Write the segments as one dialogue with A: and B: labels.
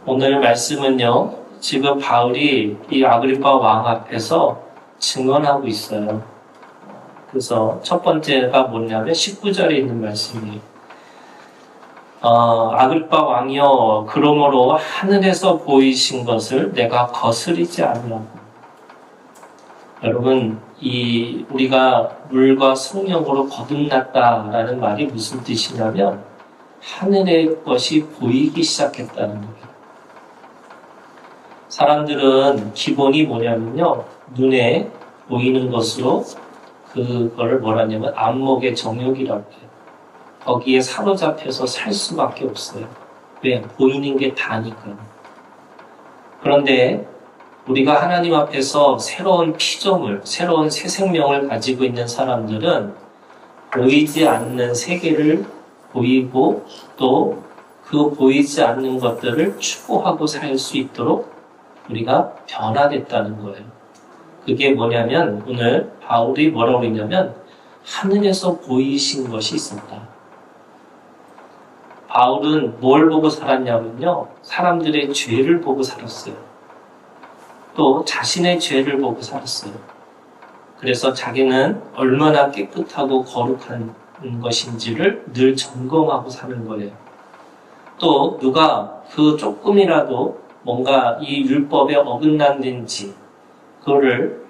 A: 오늘 말씀은요, 지금 바울이 이 아그리파 왕 앞에서 증언하고 있어요. 그래서 첫 번째가 뭐냐면 19절에 있는 말씀이에요. 아그리파 왕이여, 그러므로 하늘에서 보이신 것을 내가 거스리지 아니하고. 여러분, 우리가 물과 성령으로 거듭났다라는 말이 무슨 뜻이냐면 하늘의 것이 보이기 시작했다는 거예요. 사람들은 기본이 뭐냐면요, 눈에 보이는 것으로 그거를 뭐라냐면 안목의 정욕이라고 해요. 거기에 사로잡혀서 살 수밖에 없어요. 왜? 보이는 게 다니까. 그런데 우리가 하나님 앞에서 새로운 피조물, 새로운 새 생명을 가지고 있는 사람들은 보이지 않는 세계를 보이고 또 그 보이지 않는 것들을 추구하고 살 수 있도록 우리가 변화됐다는 거예요. 그게 뭐냐면 오늘 바울이 뭐라고 했냐면 하늘에서 보이신 것이 있었다. 바울은 뭘 보고 살았냐면요, 사람들의 죄를 보고 살았어요. 또 자신의 죄를 보고 살았어요. 그래서 자기는 얼마나 깨끗하고 거룩한 것인지를 늘 점검하고 사는 거예요. 또 누가 그 조금이라도 뭔가 이 율법에 어긋났는지 그거를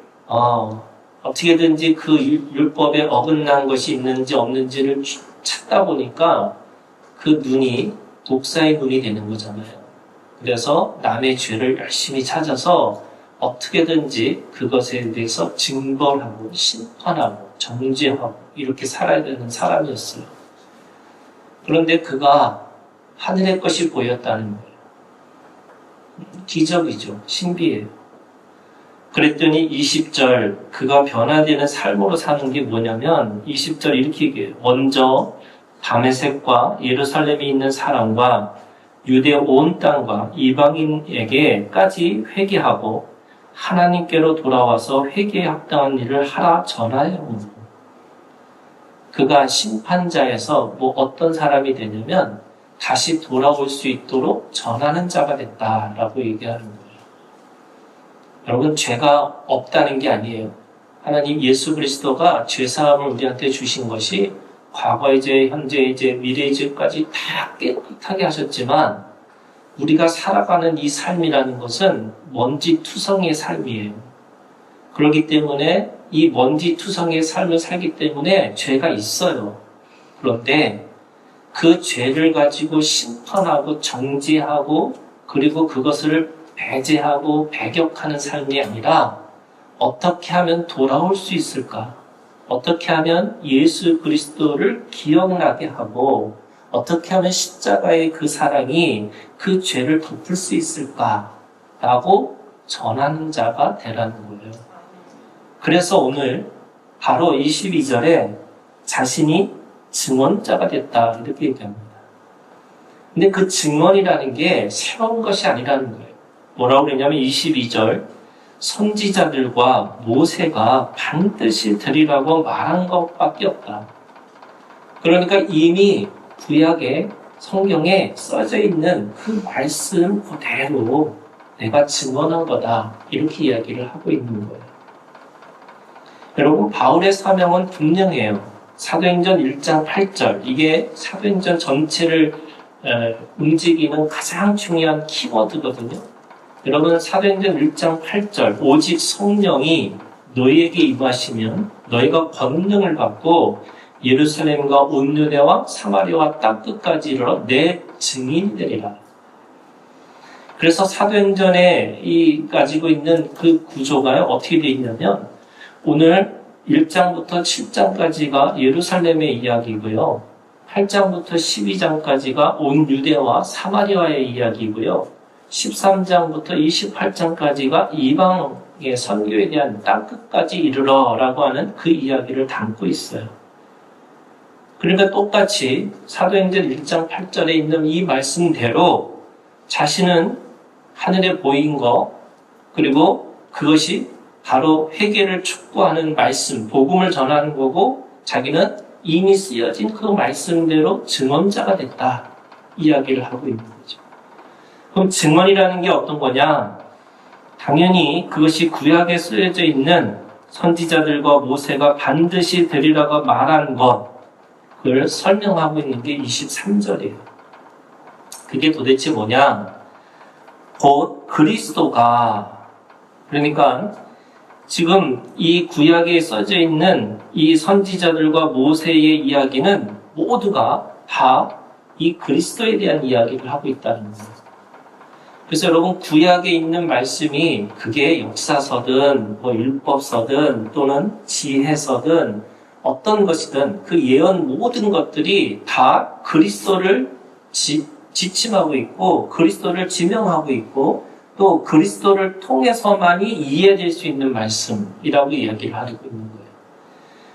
A: 어떻게든지 그 율법에 어긋난 것이 있는지 없는지를 찾다 보니까 그 눈이 독사의 눈이 되는 거잖아요. 그래서 남의 죄를 열심히 찾아서 어떻게든지 그것에 대해서 징벌하고 심판하고 정죄하고 이렇게 살아야 되는 사람이었어요. 그런데 그가 하늘의 것이 보였다는 거예요. 기적이죠. 신비해요. 그랬더니 20절 그가 변화되는 삶으로 사는 게 뭐냐면 20절 이렇게 얘기해요. 먼저 다메섹과 예루살렘에 있는 사람과 유대 온 땅과 이방인에게까지 회개하고 하나님께로 돌아와서 회개에 합당한 일을 하라 전하여. 그가 심판자에서 어떤 사람이 되냐면 다시 돌아올 수 있도록 전하는 자가 됐다라고 얘기하는 거예요. 여러분, 죄가 없다는 게 아니에요. 하나님 예수 그리스도가 죄사함을 우리한테 주신 것이 과거의 죄, 현재의 죄, 미래의 죄까지 다 깨끗하게 하셨지만 우리가 살아가는 이 삶이라는 것은 먼지투성이의 삶이에요. 그렇기 때문에 이 먼지투성이의 삶을 살기 때문에 죄가 있어요. 그런데 그 죄를 가지고 심판하고 정죄하고 그리고 그것을 배제하고 배격하는 삶이 아니라 어떻게 하면 돌아올 수 있을까? 어떻게 하면 예수 그리스도를 기억나게 하고 어떻게 하면 십자가의 그 사랑이 그 죄를 덮을 수 있을까라고 전하는 자가 되라는 거예요. 그래서 오늘 바로 22절에 자신이 증언자가 됐다 이렇게 얘기합니다. 근데 그 증언이라는 게 새로운 것이 아니라는 거예요. 뭐라고 그러냐면 22절 선지자들과 모세가 반드시 드리라고 말한 것밖에 없다. 그러니까 이미 구약의 성경에 써져 있는 그 말씀 그대로 내가 증언한 거다 이렇게 이야기를 하고 있는 거예요. 여러분, 바울의 사명은 분명해요. 사도행전 1장 8절 이게 사도행전 전체를 움직이는 가장 중요한 키워드거든요. 여러분, 사도행전 1장 8절 오직 성령이 너희에게 임하시면 너희가 권능을 받고 예루살렘과 온 유대와 사마리아와 땅끝까지 이르러 내 증인이 되리라. 그래서 사도행전에 가지고 있는 그 구조가 어떻게 되어 있냐면 오늘 1장부터 7장까지가 예루살렘의 이야기고요. 8장부터 12장까지가 온 유대와 사마리아의 이야기고요. 13장부터 28장까지가 이방의 선교에 대한 땅끝까지 이르러라고 하는 그 이야기를 담고 있어요. 그러니까 똑같이 사도행전 1장 8절에 있는 이 말씀대로 자신은 하늘에 보인 거 그리고 그것이 바로 회개를 촉구하는 말씀, 복음을 전하는 거고 자기는 이미 쓰여진 그 말씀대로 증언자가 됐다 이야기를 하고 있는 거죠. 그럼 증언이라는 게 어떤 거냐? 당연히 그것이 구약에 쓰여져 있는 선지자들과 모세가 반드시 되리라고 말한 그걸 설명하고 있는 게 23절이에요. 그게 도대체 뭐냐? 곧 그리스도가, 그러니까 지금 이 구약에 써져 있는 이 선지자들과 모세의 이야기는 모두가 다 이 그리스도에 대한 이야기를 하고 있다는 거예요. 그래서 여러분, 구약에 있는 말씀이 그게 역사서든 율법서든 또는 지혜서든 어떤 것이든 그 예언 모든 것들이 다 그리스도를 지침하고 있고 그리스도를 지명하고 있고 또 그리스도를 통해서만이 이해될 수 있는 말씀이라고 이야기를 하고 있는 거예요.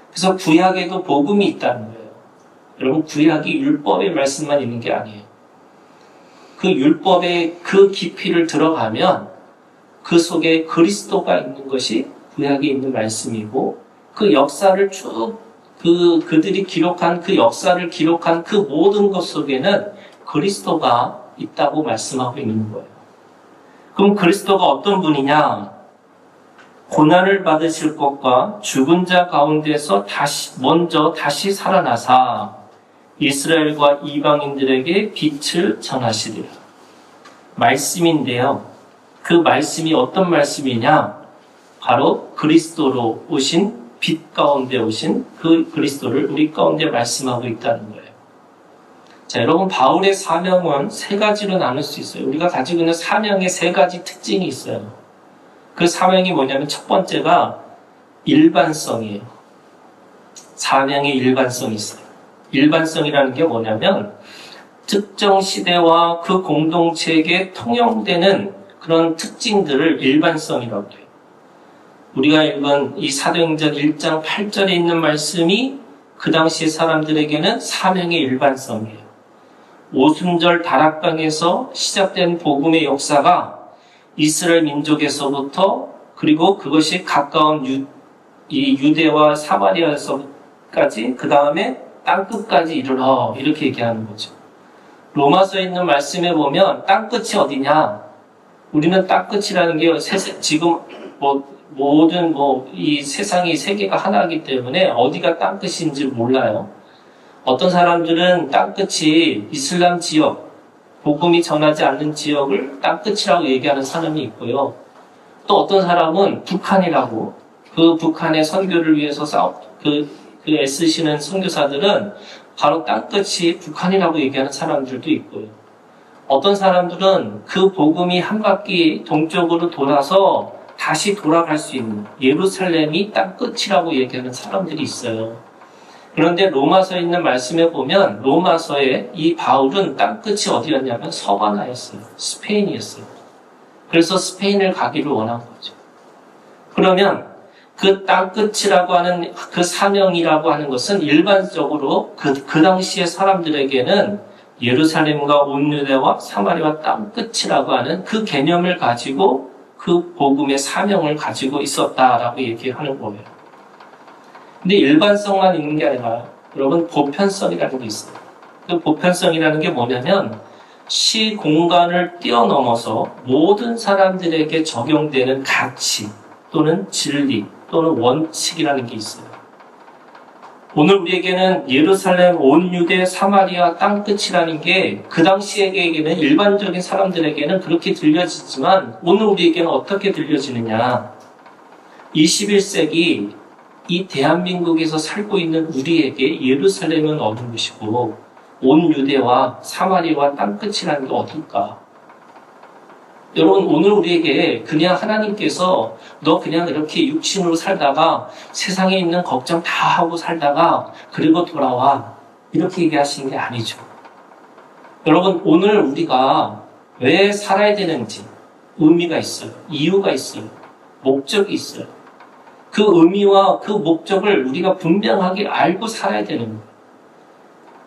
A: 그래서 구약에도 복음이 있다는 거예요. 여러분, 구약이 율법의 말씀만 있는 게 아니에요. 그 율법의 그 깊이를 들어가면 그 속에 그리스도가 있는 것이 구약에 있는 말씀이고 그 역사를 쭉 그들이 기록한 그 역사를 기록한 그 모든 것 속에는 그리스도가 있다고 말씀하고 있는 거예요. 그럼 그리스도가 어떤 분이냐? 고난을 받으실 것과 죽은 자 가운데서 먼저 다시 살아나사 이스라엘과 이방인들에게 빛을 전하시리라. 말씀인데요. 그 말씀이 어떤 말씀이냐? 바로 그리스도로 오신 빛 가운데 오신 그 그리스도를 우리 가운데 말씀하고 있다는 거예요. 자, 여러분, 바울의 사명은 세 가지로 나눌 수 있어요. 우리가 가지고 있는 사명의 세 가지 특징이 있어요. 그 사명이 뭐냐면 첫 번째가 일반성이에요. 사명의 일반성이 있어요. 일반성이라는 게 뭐냐면 특정 시대와 그 공동체에게 통용되는 그런 특징들을 일반성이라고 해요. 우리가 읽은 이 사도행전 1장 8절에 있는 말씀이 그 당시 사람들에게는 사명의 일반성이에요. 오순절 다락방에서 시작된 복음의 역사가 이스라엘 민족에서부터 그리고 그것이 가까운 유대와 사마리아에서까지 그 다음에 땅끝까지 이르러 이렇게 얘기하는 거죠. 로마서에 있는 말씀에 보면 땅끝이 어디냐? 우리는 땅끝이라는 게 지금 모든 이 세상이 세계가 하나이기 때문에 어디가 땅끝인지 몰라요. 어떤 사람들은 땅끝이 이슬람 지역, 복음이 전하지 않는 지역을 땅끝이라고 얘기하는 사람이 있고요. 또 어떤 사람은 북한이라고, 그 북한의 선교를 위해서 애쓰시는 선교사들은 바로 땅끝이 북한이라고 얘기하는 사람들도 있고요. 어떤 사람들은 그 복음이 한 바퀴 동쪽으로 돌아서 다시 돌아갈 수 있는 예루살렘이 땅끝이라고 얘기하는 사람들이 있어요. 그런데 로마서에 있는 말씀에 보면 로마서에 이 바울은 땅끝이 어디였냐면 서바나였어요. 스페인이었어요. 그래서 스페인을 가기를 원한 거죠. 그러면 그 땅끝이라고 하는 그 사명이라고 하는 것은 일반적으로 그 당시의 사람들에게는 예루살렘과 온 유대와 사마리아 땅끝이라고 하는 그 개념을 가지고 그 복음의 사명을 가지고 있었다라고 얘기하는 거예요. 근데 일반성만 있는 게 아니라 여러분 보편성이라는 게 있어요. 그 보편성이라는 게 뭐냐면 시 공간을 뛰어넘어서 모든 사람들에게 적용되는 가치 또는 진리 또는 원칙이라는 게 있어요. 오늘 우리에게는 예루살렘, 온 유대, 사마리아 땅끝이라는 게 그 당시에게는 일반적인 사람들에게는 그렇게 들려지지만 오늘 우리에게는 어떻게 들려지느냐? 21세기 이 대한민국에서 살고 있는 우리에게 예루살렘은 어느 곳이고 온 유대와 사마리아와 땅끝이라는 게 어딜까? 여러분, 오늘 우리에게 그냥 하나님께서 너 그냥 이렇게 육신으로 살다가 세상에 있는 걱정 다 하고 살다가 그리고 돌아와 이렇게 얘기하시는 게 아니죠. 여러분, 오늘 우리가 왜 살아야 되는지 의미가 있어요. 이유가 있어요. 목적이 있어요. 그 의미와 그 목적을 우리가 분명하게 알고 살아야 되는 거예요.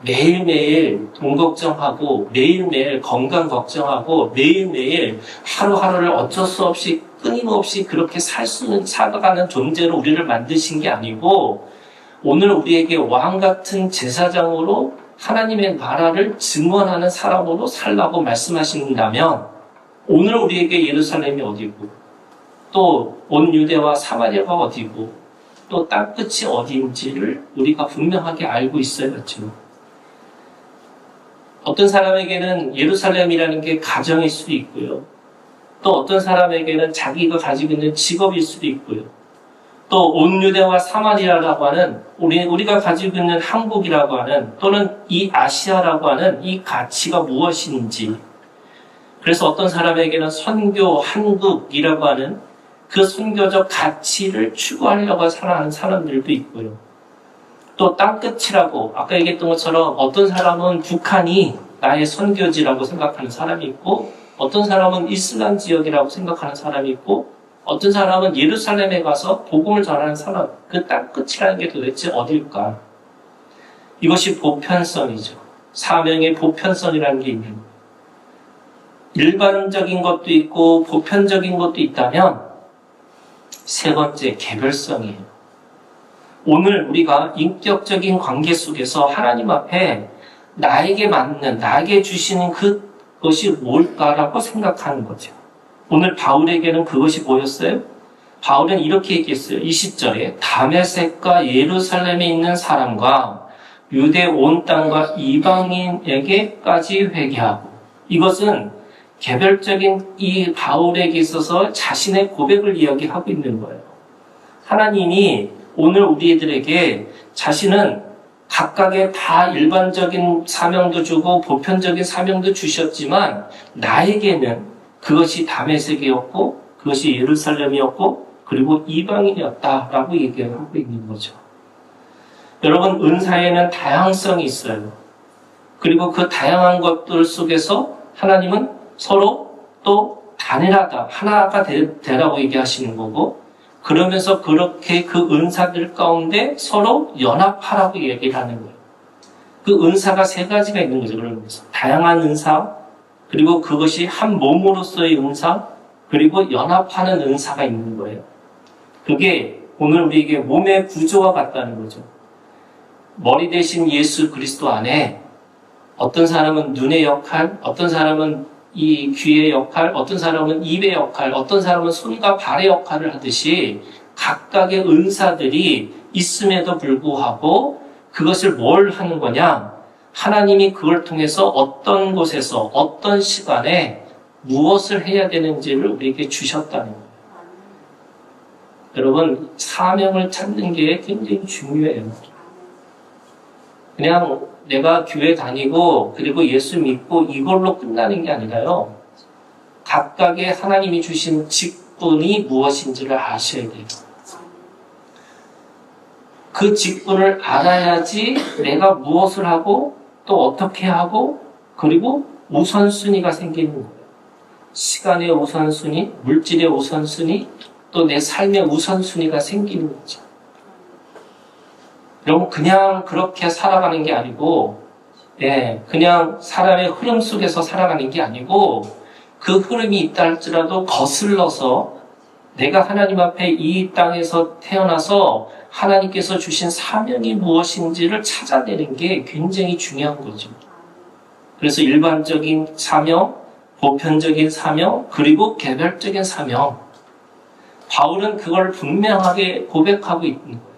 A: 매일매일 돈 걱정하고 매일매일 건강 걱정하고 매일매일 하루하루를 어쩔 수 없이 끊임없이 그렇게 살아가는 존재로 우리를 만드신 게 아니고 오늘 우리에게 왕같은 제사장으로 하나님의 나라를 증언하는 사람으로 살라고 말씀하신다면 오늘 우리에게 예루살렘이 어디고, 또 온 유대와 사마리아가 어디고, 또 땅끝이 어디인지를 우리가 분명하게 알고 있어야죠. 어떤 사람에게는 예루살렘이라는 게 가정일 수도 있고요. 또 어떤 사람에게는 자기가 가지고 있는 직업일 수도 있고요. 또 온 유대와 사마리아라고 하는 우리가 가지고 있는 한국이라고 하는 또는 이 아시아라고 하는 이 가치가 무엇인지, 그래서 어떤 사람에게는 선교 한국이라고 하는 그 선교적 가치를 추구하려고 살아가는 사람들도 있고요. 또 땅끝이라고 아까 얘기했던 것처럼 어떤 사람은 북한이 나의 선교지라고 생각하는 사람이 있고, 어떤 사람은 이슬람 지역이라고 생각하는 사람이 있고, 어떤 사람은 예루살렘에 가서 복음을 전하는 사람, 그 땅끝이라는 게 도대체 어딜까? 이것이 보편성이죠. 사명의 보편성이라는 게 있는 거예요. 일반적인 것도 있고 보편적인 것도 있다면 세 번째, 개별성이에요. 오늘 우리가 인격적인 관계 속에서 하나님 앞에 나에게 맞는, 나에게 주시는 그것이 뭘까라고 생각하는 거죠. 오늘 바울에게는 그것이 뭐였어요? 바울은 이렇게 얘기했어요. 20절에 다메섹과 예루살렘에 있는 사람과 유대 온 땅과 이방인에게까지 회개하고, 이것은 개별적인 이 바울에게 있어서 자신의 고백을 이야기하고 있는 거예요. 하나님이 오늘 우리들에게 자신은 각각의 다 일반적인 사명도 주고 보편적인 사명도 주셨지만, 나에게는 그것이 다메섹이었고 그것이 예루살렘이었고 그리고 이방인이었다라고 얘기를 하고 있는 거죠. 여러분, 은사에는 다양성이 있어요. 그리고 그 다양한 것들 속에서 하나님은 서로 또 단일하다, 하나가 되라고 얘기하시는 거고, 그러면서 그렇게 그 은사들 가운데 서로 연합하라고 얘기를 하는 거예요. 그 은사가 세 가지가 있는 거죠. 그러면서 다양한 은사, 그리고 그것이 한 몸으로서의 은사, 그리고 연합하는 은사가 있는 거예요. 그게 오늘 우리에게 몸의 구조와 같다는 거죠. 머리 대신 예수 그리스도 안에 어떤 사람은 눈의 역할, 어떤 사람은 이 귀의 역할, 어떤 사람은 입의 역할, 어떤 사람은 손과 발의 역할을 하듯이 각각의 은사들이 있음에도 불구하고 그것을 뭘 하는 거냐? 하나님이 그걸 통해서 어떤 곳에서 어떤 시간에 무엇을 해야 되는지를 우리에게 주셨다는 거예요. 여러분, 사명을 찾는 게 굉장히 중요해요. 그냥 내가 교회 다니고 그리고 예수 믿고 이걸로 끝나는 게 아니라요. 각각의 하나님이 주신 직분이 무엇인지를 아셔야 돼요. 그 직분을 알아야지 내가 무엇을 하고 또 어떻게 하고 그리고 우선순위가 생기는 거예요. 시간의 우선순위, 물질의 우선순위, 또 내 삶의 우선순위가 생기는 거죠. 여러분, 그냥 그렇게 살아가는 게 아니고, 그냥 사람의 흐름 속에서 살아가는 게 아니고, 그 흐름이 있다 할지라도 거슬러서 내가 하나님 앞에 이 땅에서 태어나서 하나님께서 주신 사명이 무엇인지를 찾아내는 게 굉장히 중요한 거죠. 그래서 일반적인 사명, 보편적인 사명, 그리고 개별적인 사명. 바울은 그걸 분명하게 고백하고 있는 거예요.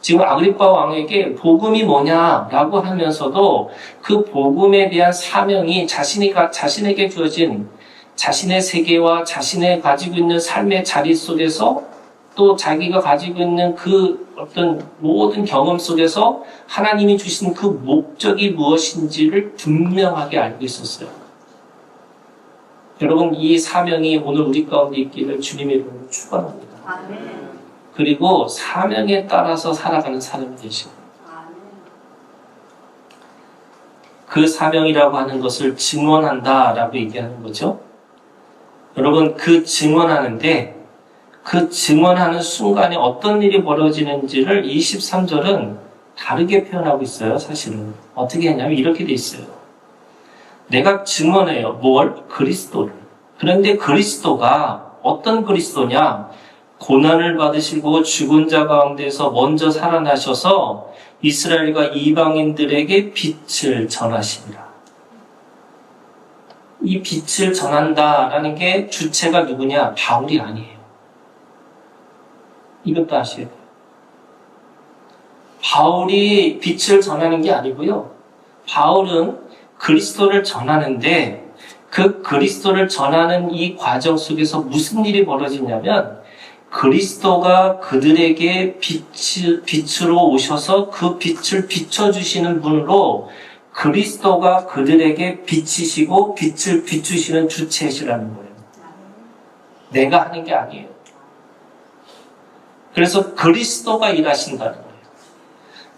A: 지금 아그리파 왕에게 복음이 뭐냐라고 하면서도 그 복음에 대한 사명이 자신에게 주어진 자신의 세계와 자신의 가지고 있는 삶의 자리 속에서 또 자기가 가지고 있는 그 어떤 모든 경험 속에서 하나님이 주신 그 목적이 무엇인지를 분명하게 알고 있었어요. 여러분, 이 사명이 오늘 우리 가운데 있기를 주님의 이름으로 축원합니다. 아멘. 그리고 사명에 따라서 살아가는 사람이 되시고, 그 사명이라고 하는 것을 증언한다라고 얘기하는 거죠. 여러분, 그 증언하는데 그 증언하는 순간에 어떤 일이 벌어지는지를 23절은 다르게 표현하고 있어요. 사실은 어떻게 했냐면 이렇게 돼 있어요. 내가 증언해요. 뭘? 그리스도를. 그런데 그리스도가 어떤 그리스도냐? 고난을 받으시고 죽은 자 가운데서 먼저 살아나셔서 이스라엘과 이방인들에게 빛을 전하시니라. 이 빛을 전한다라는 게 주체가 누구냐? 바울이 아니에요. 이것도 아셔야 돼요. 바울이 빛을 전하는 게 아니고요. 바울은 그리스도를 전하는데 그 그리스도를 전하는 이 과정 속에서 무슨 일이 벌어지냐면 그리스도가 그들에게 빛으로 오셔서 그 빛을 비춰주시는 분으로 그리스도가 그들에게 빛이시고 빛을 비추시는 주체시라는 거예요. 내가 하는 게 아니에요. 그래서 그리스도가 일하신다는 거예요.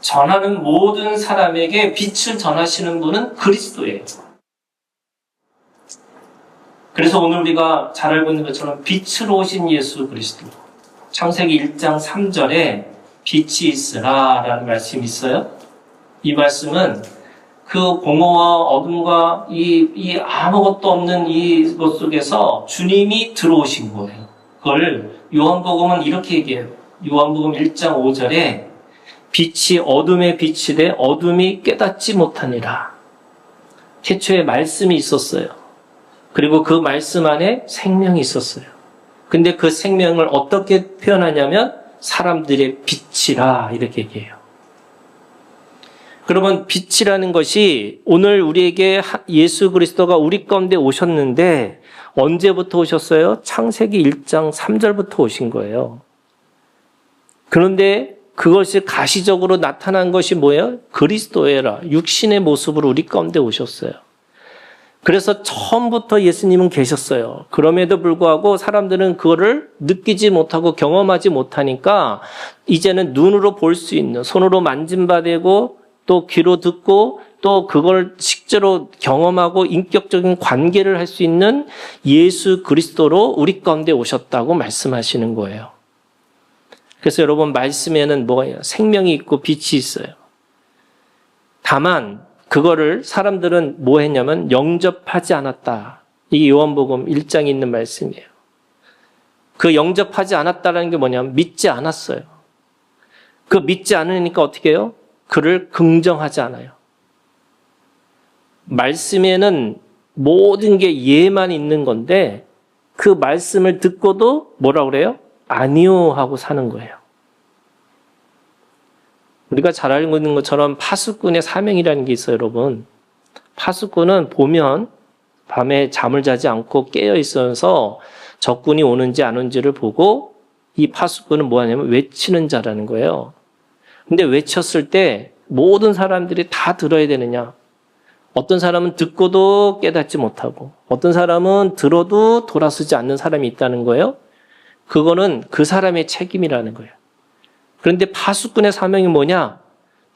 A: 전하는 모든 사람에게 빛을 전하시는 분은 그리스도예요. 그래서 오늘 우리가 잘 알고 있는 것처럼 빛으로 오신 예수 그리스도. 창세기 1장 3절에 빛이 있으라 라는 말씀이 있어요. 이 말씀은 그 공허와 어둠과 이 아무것도 없는 이것 속에서 주님이 들어오신 거예요. 그걸 요한복음은 이렇게 얘기해요. 요한복음 1장 5절에 빛이 어둠에 비치되 어둠이 깨닫지 못하니라. 태초에 말씀이 있었어요. 그리고 그 말씀 안에 생명이 있었어요. 근데 그 생명을 어떻게 표현하냐면 사람들의 빛이라 이렇게 얘기해요. 그러면 빛이라는 것이 오늘 우리에게 예수 그리스도가 우리 가운데 오셨는데 언제부터 오셨어요? 창세기 1장 3절부터 오신 거예요. 그런데 그것이 가시적으로 나타난 것이 뭐예요? 그리스도예라. 육신의 모습으로 우리 가운데 오셨어요. 그래서 처음부터 예수님은 계셨어요. 그럼에도 불구하고 사람들은 그거를 느끼지 못하고 경험하지 못하니까 이제는 눈으로 볼 수 있는, 손으로 만짐받고 또 귀로 듣고 또 그걸 실제로 경험하고 인격적인 관계를 할 수 있는 예수 그리스도로 우리 가운데 오셨다고 말씀하시는 거예요. 그래서 여러분 말씀에는 뭐예요? 생명이 있고 빛이 있어요. 다만 그거를 사람들은 뭐 했냐면 영접하지 않았다. 이게 요한복음 1장에 있는 말씀이에요. 그 영접하지 않았다라는 게 뭐냐면 믿지 않았어요. 그 믿지 않으니까 어떻게 해요? 그를 긍정하지 않아요. 말씀에는 모든 게 예만 있는 건데 그 말씀을 듣고도 뭐라고 그래요? 아니요 하고 사는 거예요. 우리가 잘 알고 있는 것처럼 파수꾼의 사명이라는 게 있어요, 여러분. 파수꾼은 보면 밤에 잠을 자지 않고 깨어 있어서 적군이 오는지 안 오는지를 보고 이 파수꾼은 뭐 하냐면 외치는 자라는 거예요. 근데 외쳤을 때 모든 사람들이 다 들어야 되느냐? 어떤 사람은 듣고도 깨닫지 못하고 어떤 사람은 들어도 돌아서지 않는 사람이 있다는 거예요. 그거는 그 사람의 책임이라는 거예요. 그런데 파수꾼의 사명이 뭐냐?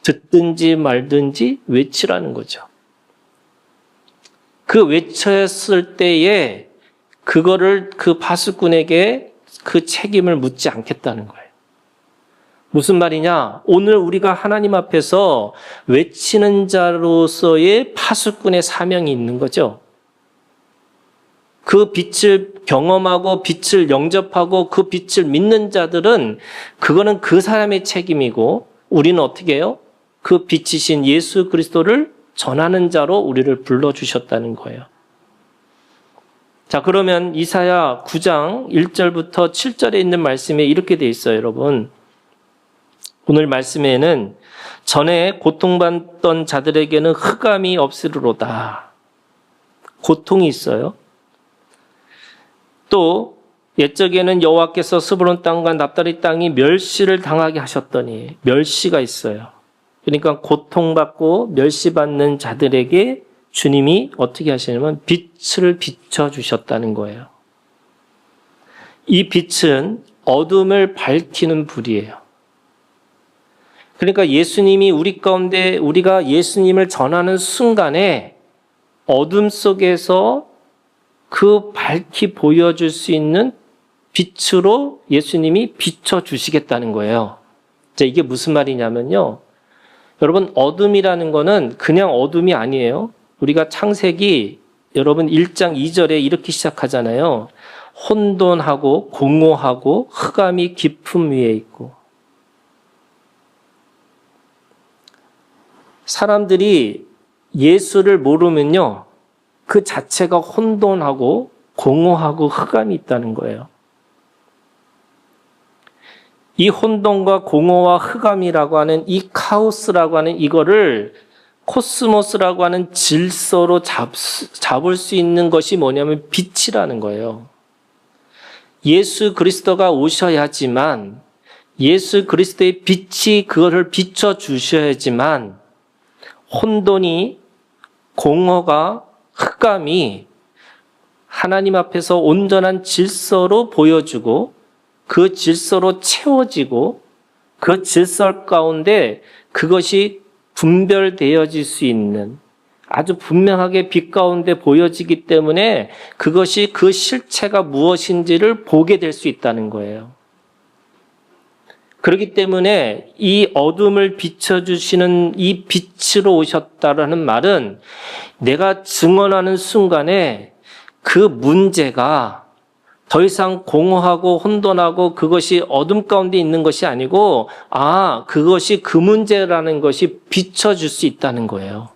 A: 듣든지 말든지 외치라는 거죠. 그 외쳤을 때에 그거를 그 파수꾼에게 그 책임을 묻지 않겠다는 거예요. 무슨 말이냐? 오늘 우리가 하나님 앞에서 외치는 자로서의 파수꾼의 사명이 있는 거죠. 그 빛을 경험하고 빛을 영접하고 그 빛을 믿는 자들은 그거는 그 사람의 책임이고 우리는 어떻게 해요? 그 빛이신 예수 그리스도를 전하는 자로 우리를 불러주셨다는 거예요. 자, 그러면 이사야 9장 1절부터 7절에 있는 말씀에 이렇게 돼 있어요, 여러분. 오늘 말씀에는 전에 고통받던 자들에게는 흑암이 없으리로다. 고통이 있어요. 또 옛적에는 여호와께서 스브론 땅과 납달리 땅이 멸시를 당하게 하셨더니 멸시가 있어요. 그러니까 고통받고 멸시받는 자들에게 주님이 어떻게 하시냐면 빛을 비춰주셨다는 거예요. 이 빛은 어둠을 밝히는 불이에요. 그러니까 예수님이 우리 가운데 우리가 예수님을 전하는 순간에 어둠 속에서 그 밝히 보여줄 수 있는 빛으로 예수님이 비춰주시겠다는 거예요. 자, 이게 무슨 말이냐면요. 여러분, 어둠이라는 거는 그냥 어둠이 아니에요. 우리가 창세기 여러분 1장 2절에 이렇게 시작하잖아요. 혼돈하고 공허하고 흑암이 깊음 위에 있고. 사람들이 예수를 모르면요. 그 자체가 혼돈하고 공허하고 흑암이 있다는 거예요. 이 혼돈과 공허와 흑암이라고 하는 이 카오스라고 하는 이거를 코스모스라고 하는 질서로 잡을 수 있는 것이 뭐냐면 빛이라는 거예요. 예수 그리스도가 오셔야지만, 예수 그리스도의 빛이 그거를 비춰주셔야지만 혼돈이, 공허가, 흑암이 하나님 앞에서 온전한 질서로 보여주고 그 질서로 채워지고 그 질서 가운데 그것이 분별되어질 수 있는, 아주 분명하게 빛 가운데 보여지기 때문에 그것이 그 실체가 무엇인지를 보게 될 수 있다는 거예요. 그렇기 때문에 이 어둠을 비춰주시는 이 빛으로 오셨다라는 말은 내가 증언하는 순간에 그 문제가 더 이상 공허하고 혼돈하고 그것이 어둠 가운데 있는 것이 아니고, 그것이 그 문제라는 것이 비춰줄 수 있다는 거예요.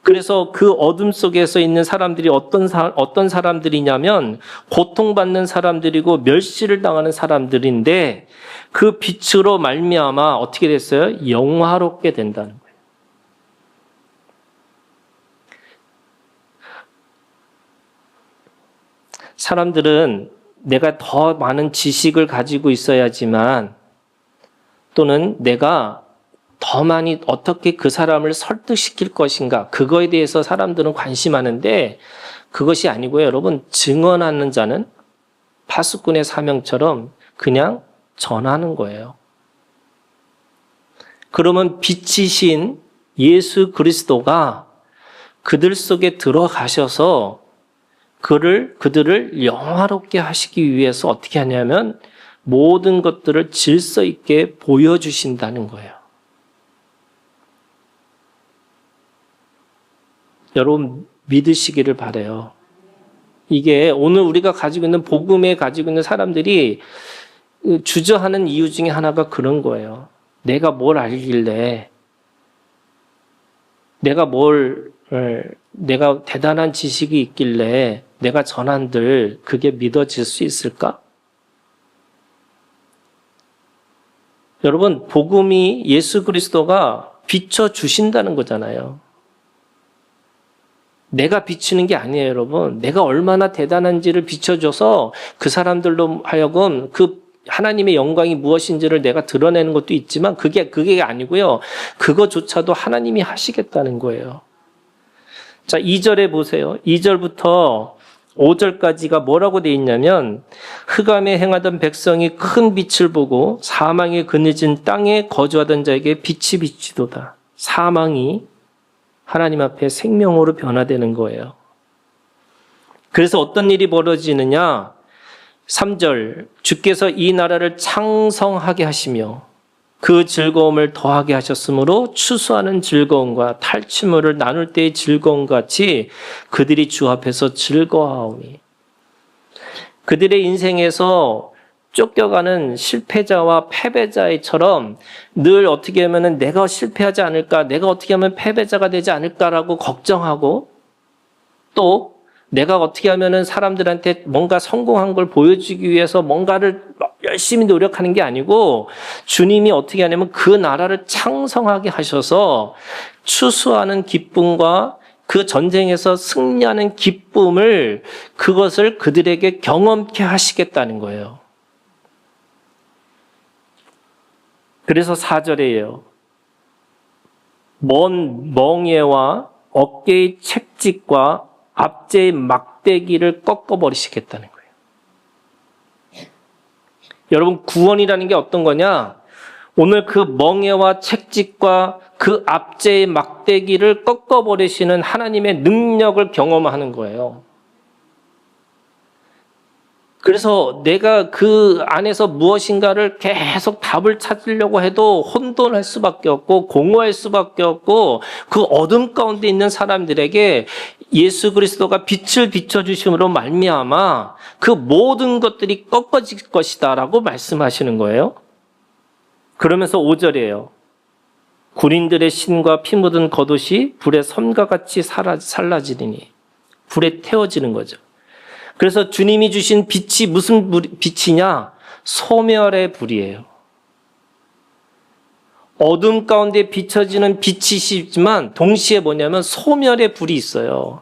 A: 그래서 그 어둠 속에서 있는 사람들이 어떤 사람들이냐면 고통받는 사람들이고 멸시를 당하는 사람들인데, 그 빛으로 말미암아 어떻게 됐어요? 영화롭게 된다는 거예요. 사람들은 내가 더 많은 지식을 가지고 있어야지만, 또는 내가 더 많이 어떻게 그 사람을 설득시킬 것인가, 그거에 대해서 사람들은 관심하는데 그것이 아니고요. 여러분, 증언하는 자는 파수꾼의 사명처럼 그냥 전하는 거예요. 그러면 빛이신 예수 그리스도가 그들 속에 들어가셔서 그들을 영화롭게 하시기 위해서 어떻게 하냐면 모든 것들을 질서 있게 보여주신다는 거예요. 여러분, 믿으시기를 바라요. 이게 오늘 우리가 가지고 있는 복음에 가지고 있는 사람들이 주저하는 이유 중에 하나가 그런 거예요. 내가 뭘 알길래, 내가 대단한 지식이 있길래 내가 전한들 그게 믿어질 수 있을까? 여러분, 복음이 예수 그리스도가 비춰주신다는 거잖아요. 내가 비추는 게 아니에요, 여러분. 내가 얼마나 대단한지를 비춰줘서 그 사람들로 하여금 그 하나님의 영광이 무엇인지를 내가 드러내는 것도 있지만 그게 아니고요. 그거조차도 하나님이 하시겠다는 거예요. 자, 2절에 보세요. 2절부터 5절까지가 뭐라고 되어 있냐면, 흑암에 행하던 백성이 큰 빛을 보고 사망에 그늘진 땅에 거주하던 자에게 빛이 비치도다. 사망이 하나님 앞에 생명으로 변화되는 거예요. 그래서 어떤 일이 벌어지느냐? 3절, 주께서 이 나라를 창성하게 하시며 그 즐거움을 더하게 하셨으므로 추수하는 즐거움과 탈취물을 나눌 때의 즐거움 같이 그들이 주 앞에서 즐거워하오니. 그들의 인생에서 쫓겨가는 실패자와 패배자처럼 늘 어떻게 하면 내가 실패하지 않을까, 내가 어떻게 하면 패배자가 되지 않을까라고 걱정하고, 또 내가 어떻게 하면 사람들한테 뭔가 성공한 걸 보여주기 위해서 뭔가를 열심히 노력하는 게 아니고, 주님이 어떻게 하냐면 그 나라를 창성하게 하셔서 추수하는 기쁨과 그 전쟁에서 승리하는 기쁨을, 그것을 그들에게 경험케 하시겠다는 거예요. 그래서 4절이에요. 먼 멍에와 어깨의 책짓과 앞제의 막대기를 꺾어버리시겠다는 거예요. 여러분, 구원이라는 게 어떤 거냐? 오늘 그 멍에와 책짓과 그 앞제의 막대기를 꺾어버리시는 하나님의 능력을 경험하는 거예요. 그래서 내가 그 안에서 무엇인가를 계속 답을 찾으려고 해도 혼돈할 수밖에 없고 공허할 수밖에 없고, 그 어둠 가운데 있는 사람들에게 예수 그리스도가 빛을 비춰주심으로 말미암아 그 모든 것들이 꺾어질 것이다 라고 말씀하시는 거예요. 그러면서 5절이에요.
B: 군인들의 신과 피 묻은 겉옷이 불에 섬과 같이 살라지리니 불에 태워지는 거죠. 그래서 주님이 주신 빛이 무슨 빛이냐? 소멸의 불이에요. 어둠 가운데 비춰지는 빛이시지만 동시에 뭐냐면 소멸의 불이 있어요.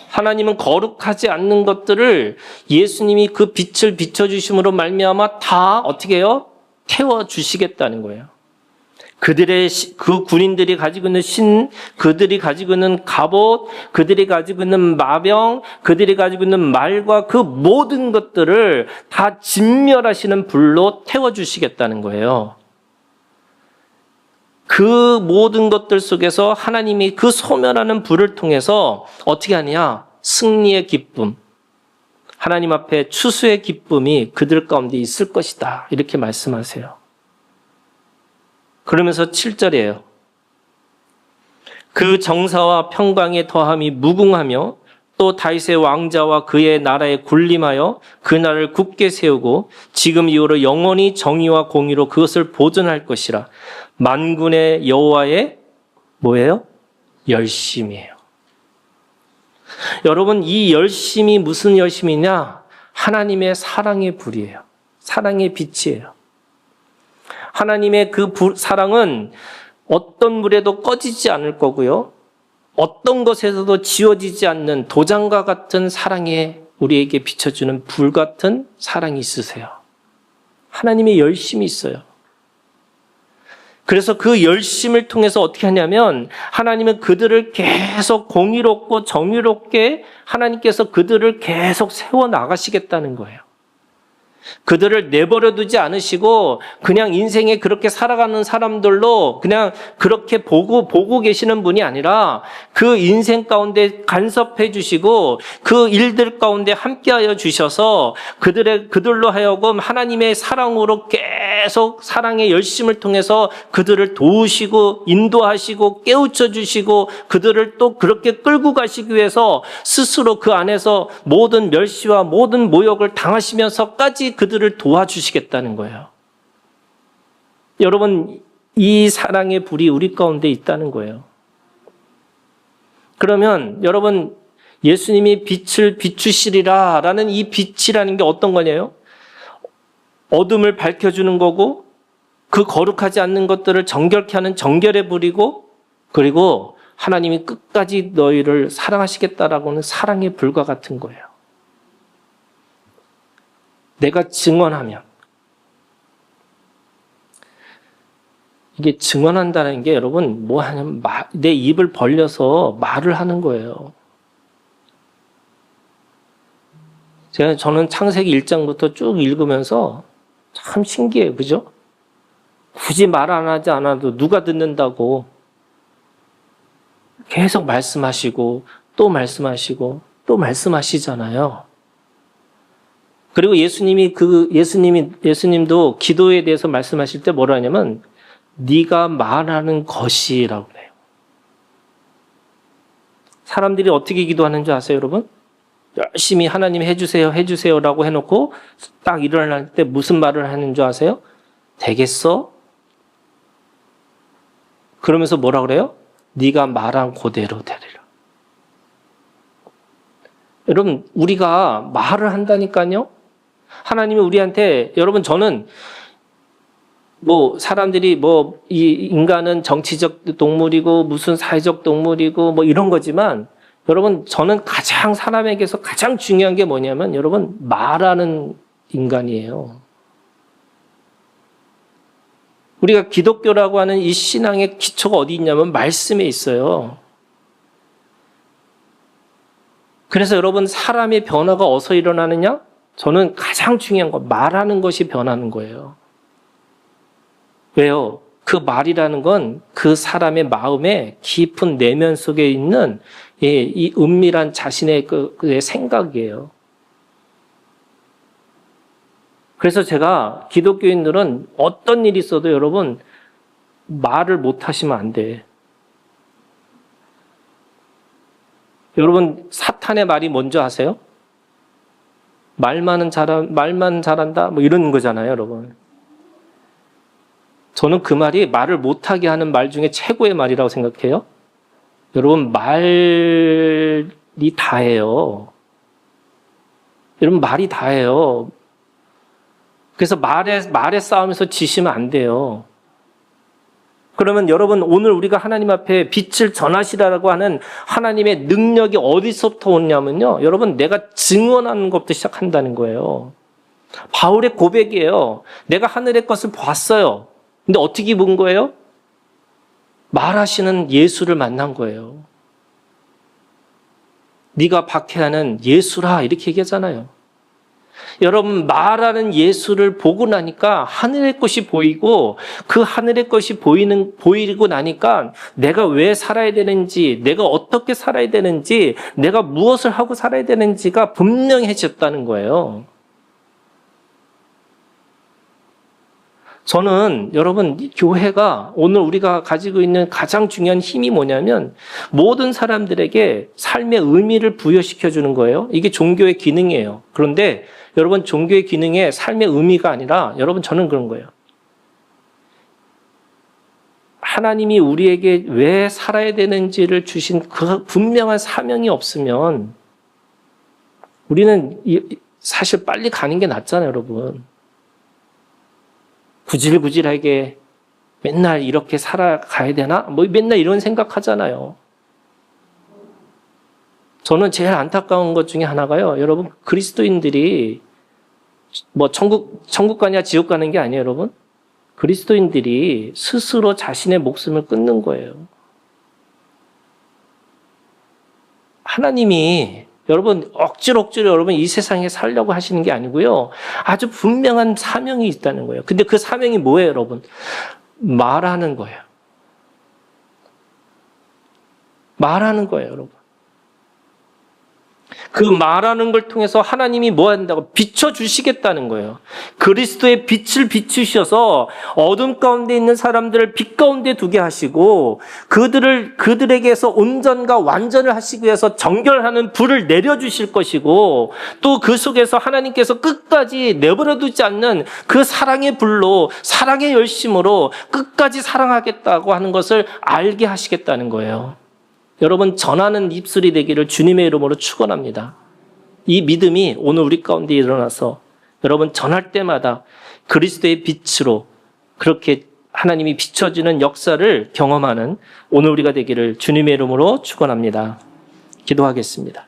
B: 하나님은 거룩하지 않는 것들을 예수님이 그 빛을 비춰주심으로 말미암아 다 어떻게 해요? 태워주시겠다는 거예요. 그 군인들이 가지고 있는 신, 그들이 가지고 있는 갑옷, 그들이 가지고 있는 마병, 그들이 가지고 있는 말과 그 모든 것들을 다 진멸하시는 불로 태워주시겠다는 거예요. 그 모든 것들 속에서 하나님이 그 소멸하는 불을 통해서 어떻게 하느냐? 승리의 기쁨, 하나님 앞에 추수의 기쁨이 그들 가운데 있을 것이다. 이렇게 말씀하세요. 그러면서 7절이에요. 그 정사와 평강의 더함이 무궁하며 또 다윗의 왕자와 그의 나라에 군림하여 그 나라를 굳게 세우고 지금 이후로 영원히 정의와 공의로 그것을 보존할 것이라. 만군의 여호와의 뭐예요? 열심이에요. 여러분, 이 열심이 무슨 열심이냐? 하나님의 사랑의 불이에요. 사랑의 빛이에요. 하나님의 그 사랑은 어떤 물에도 꺼지지 않을 거고요. 어떤 것에서도 지워지지 않는 도장과 같은 사랑에 우리에게 비춰주는 불 같은 사랑이 있으세요. 하나님의 열심이 있어요. 그래서 그 열심을 통해서 어떻게 하냐면 하나님은 그들을 계속 공의롭고 정의롭게 하나님께서 그들을 계속 세워나가시겠다는 거예요. 그들을 내버려 두지 않으시고 그냥 인생에 그렇게 살아가는 사람들로 그냥 그렇게 보고 계시는 분이 아니라 그 인생 가운데 간섭해 주시고 그 일들 가운데 함께하여 주셔서 그들로 하여금 하나님의 사랑으로 계속 사랑의 열심을 통해서 그들을 도우시고 인도하시고 깨우쳐 주시고 그들을 또 그렇게 끌고 가시기 위해서 스스로 그 안에서 모든 멸시와 모든 모욕을 당하시면서까지 그들을 도와주시겠다는 거예요. 여러분, 이 사랑의 불이 우리 가운데 있다는 거예요. 그러면 여러분, 예수님이 빛을 비추시리라 라는 이 빛이라는 게 어떤 거냐요? 어둠을 밝혀주는 거고 그 거룩하지 않는 것들을 정결케 하는 정결의 불이고 그리고 하나님이 끝까지 너희를 사랑하시겠다라고는 사랑의 불과 같은 거예요. 내가 증언하면 이게 증언한다는 게 여러분 뭐 하냐면 내 입을 벌려서 말을 하는 거예요. 저는 창세기 1장부터 쭉 읽으면서 참 신기해요. 그죠? 굳이 말 안 하지 않아도 누가 듣는다고 계속 말씀하시고 또 말씀하시고 또 말씀하시잖아요. 그리고 예수님도 기도에 대해서 말씀하실 때 뭐라 하냐면 네가 말하는 것이라고 그래요. 사람들이 어떻게 기도하는 줄 아세요, 여러분? 열심히 하나님 해주세요라고 해놓고 딱 일어날 때 무슨 말을 하는 줄 아세요? 되겠어? 그러면서 뭐라 그래요? 네가 말한 그대로 되리라. 여러분, 우리가 말을 한다니까요. 하나님이 우리한테, 여러분, 저는 사람들이 이 인간은 정치적 동물이고 무슨 사회적 동물이고 이런 거지만 여러분, 저는 가장 사람에게서 가장 중요한 게 뭐냐면 여러분, 말하는 인간이에요. 우리가 기독교라고 하는 이 신앙의 기초가 어디 있냐면 말씀에 있어요. 그래서 여러분, 사람의 변화가 어디서 일어나느냐? 저는 가장 중요한 건 말하는 것이 변하는 거예요. 왜요? 그 말이라는 건 그 사람의 마음의 깊은 내면 속에 있는 이 은밀한 자신의 그의 생각이에요. 그래서 제가 기독교인들은 어떤 일이 있어도 여러분 말을 못 하시면 안 돼. 여러분 사탄의 말이 뭔지 아세요? 말만 잘한다 이런 거잖아요, 여러분. 저는 그 말이 말을 못하게 하는 말 중에 최고의 말이라고 생각해요. 여러분, 말이 다예요. 여러분, 말이 다예요. 그래서 말에 싸우면서 지시면 안 돼요. 그러면 여러분, 오늘 우리가 하나님 앞에 빛을 전하시라고 하는 하나님의 능력이 어디서부터 오냐면요. 여러분, 내가 증언하는 것부터 시작한다는 거예요. 바울의 고백이에요. 내가 하늘의 것을 봤어요. 근데 어떻게 본 거예요? 말하시는 예수를 만난 거예요. 네가 박해하는 예수라 이렇게 얘기하잖아요. 여러분, 말하는 예수를 보고 나니까 하늘의 것이 보이고 그 하늘의 것이 보이고 나니까 내가 왜 살아야 되는지, 내가 어떻게 살아야 되는지, 내가 무엇을 하고 살아야 되는지가 분명해졌다는 거예요. 저는 여러분, 이 교회가 오늘 우리가 가지고 있는 가장 중요한 힘이 뭐냐면 모든 사람들에게 삶의 의미를 부여시켜 주는 거예요. 이게 종교의 기능이에요. 그런데 여러분, 종교의 기능에 삶의 의미가 아니라 여러분, 저는 그런 거예요. 하나님이 우리에게 왜 살아야 되는지를 주신 그 분명한 사명이 없으면 우리는 사실 빨리 가는 게 낫잖아요, 여러분. 구질구질하게 맨날 이렇게 살아가야 되나? 뭐 맨날 이런 생각하잖아요. 저는 제일 안타까운 것 중에 하나가요. 여러분, 그리스도인들이 뭐 천국 가냐 지옥 가는 게 아니에요, 여러분. 그리스도인들이 스스로 자신의 목숨을 끊는 거예요. 하나님이 여러분 억지로 여러분 이 세상에 살려고 하시는 게 아니고요. 아주 분명한 사명이 있다는 거예요. 근데 그 사명이 뭐예요, 여러분? 말하는 거예요. 말하는 거예요, 여러분. 그 말하는 걸 통해서 하나님이 뭐 한다고? 비춰주시겠다는 거예요. 그리스도의 빛을 비추셔서 어둠 가운데 있는 사람들을 빛 가운데 두게 하시고 그들에게서 온전과 완전을 하시기 위해서 정결하는 불을 내려주실 것이고 또 그 속에서 하나님께서 끝까지 내버려 두지 않는 그 사랑의 불로 사랑의 열심으로 끝까지 사랑하겠다고 하는 것을 알게 하시겠다는 거예요. 여러분, 전하는 입술이 되기를 주님의 이름으로 축원합니다. 이 믿음이 오늘 우리 가운데 일어나서 여러분 전할 때마다 그리스도의 빛으로 그렇게 하나님이 비춰지는 역사를 경험하는 오늘 우리가 되기를 주님의 이름으로 축원합니다. 기도하겠습니다.